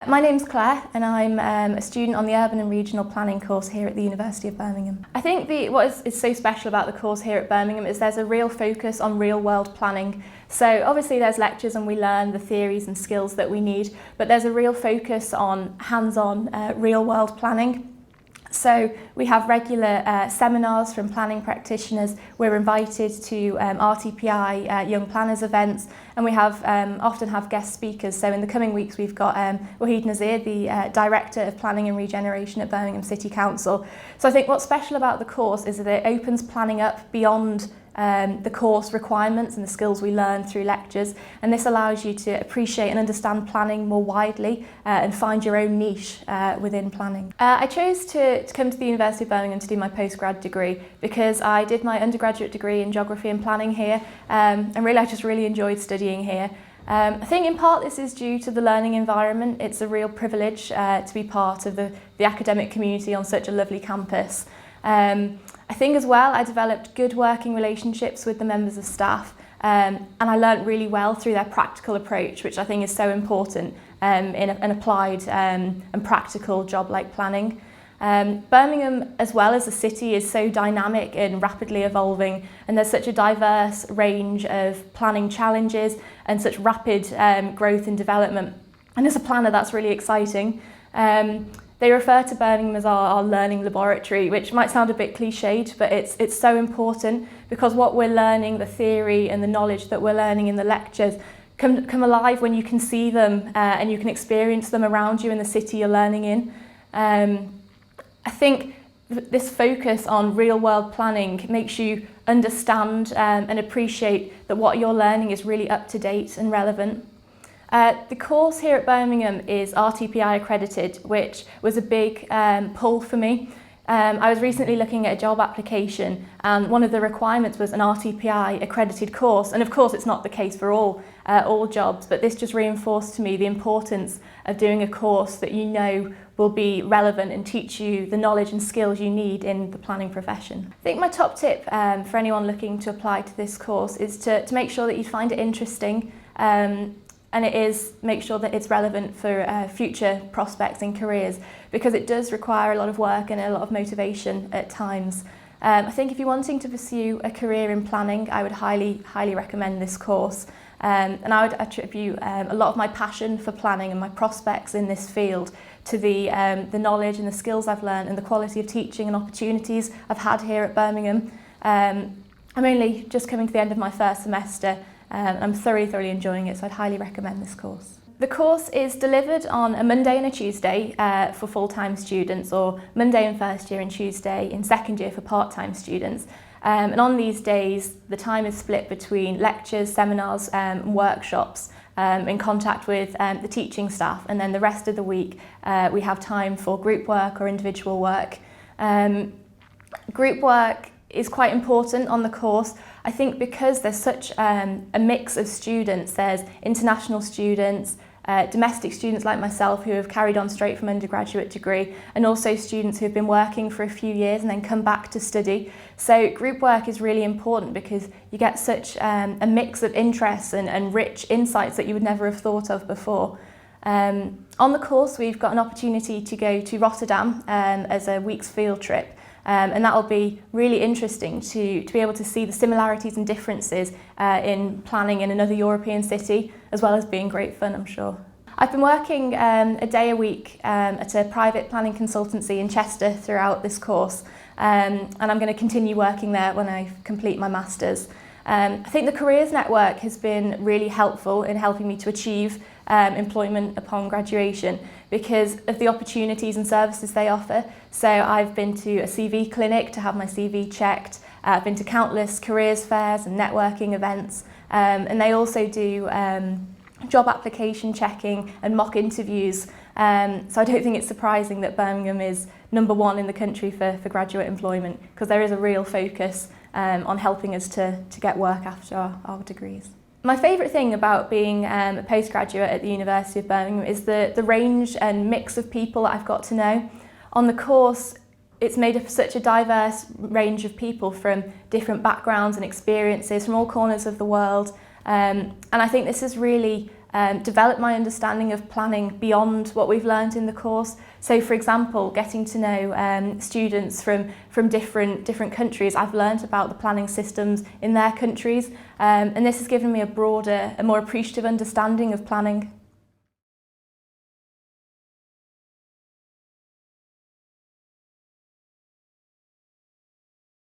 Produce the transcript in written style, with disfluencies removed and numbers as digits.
My name's Claire and I'm a student on the Urban and Regional Planning course here at the University of Birmingham. I think what is so special about the course here at Birmingham is there's a real focus on real world planning. So obviously there's lectures and we learn the theories and skills that we need, but there's a real focus on hands-on real world planning. So we have regular seminars from planning practitioners. We're invited to RTPI Young Planners events, and we have often have guest speakers. So in the coming weeks we've got Wahid Nazir, the Director of Planning and Regeneration at Birmingham City Council. So I think what's special about the course is that it opens planning up beyond the course requirements and the skills we learn through lectures, and this allows you to appreciate and understand planning more widely and find your own niche within planning. I chose to come to the University of Birmingham to do my postgrad degree because I did my undergraduate degree in geography and planning here, and really I just really enjoyed studying here. I think in part this is due to the learning environment. It's a real privilege to be part of the academic community on such a lovely campus. I think as well I developed good working relationships with the members of staff, and I learnt really well through their practical approach, which I think is so important in an applied and practical job like planning. Birmingham as well as a city is so dynamic and rapidly evolving, and there's such a diverse range of planning challenges and such rapid growth and development, and as a planner that's really exciting. They refer to Birmingham as our learning laboratory, which might sound a bit cliched, but it's so important because what we're learning, the theory and the knowledge that we're learning in the lectures come alive when you can see them and you can experience them around you in the city you're learning in. I think this focus on real world planning makes you understand and appreciate that what you're learning is really up to date and relevant. The course here at Birmingham is RTPI accredited, which was a big pull for me. I was recently looking at a job application, and one of the requirements was an RTPI accredited course, and of course it's not the case for all jobs, but this just reinforced to me the importance of doing a course that you know will be relevant and teach you the knowledge and skills you need in the planning profession. I think my top tip for anyone looking to apply to this course is to make sure that you find it interesting, and make sure that it's relevant for future prospects and careers, because it does require a lot of work and a lot of motivation at times. I think if you're wanting to pursue a career in planning, I would highly recommend this course. And I would attribute a lot of my passion for planning and my prospects in this field to the knowledge and the skills I've learned and the quality of teaching and opportunities I've had here at Birmingham. I'm only just coming to the end of my first semester. I'm thoroughly enjoying it, so I'd highly recommend this course. The course is delivered on a Monday and a Tuesday for full-time students, or Monday in first year and Tuesday in second year for part-time students. And on these days, the time is split between lectures, seminars and workshops in contact with the teaching staff, and then the rest of the week we have time for group work or individual work. Group work is quite important on the course. I think because there's such a mix of students. There's international students, domestic students like myself who have carried on straight from undergraduate degree, and also students who have been working for a few years and then come back to study. So group work is really important because you get such a mix of interests and rich insights that you would never have thought of before. On the course we've got an opportunity to go to Rotterdam as a week's field trip. And that will be really interesting to be able to see the similarities and differences in planning in another European city, as well as being great fun, I'm sure. I've been working a day a week at a private planning consultancy in Chester throughout this course, and I'm going to continue working there when I complete my Masters. I think the Careers Network has been really helpful in helping me to achieve employment upon graduation because of the opportunities and services they offer. So I've been to a CV clinic to have my CV checked, I've been to countless careers fairs and networking events, and they also do job application checking and mock interviews. So I don't think it's surprising that Birmingham is #1 in the country for graduate employment, because there is a real focus on helping us to get work after our degrees. My favourite thing about being a postgraduate at the University of Birmingham is the range and mix of people that I've got to know. On the course, it's made up of such a diverse range of people from different backgrounds and experiences from all corners of the world. And I think this has really develop my understanding of planning beyond what we've learned in the course. So for example, getting to know students from different countries, I've learned about the planning systems in their countries, and this has given me a broader, a more appreciative understanding of planning.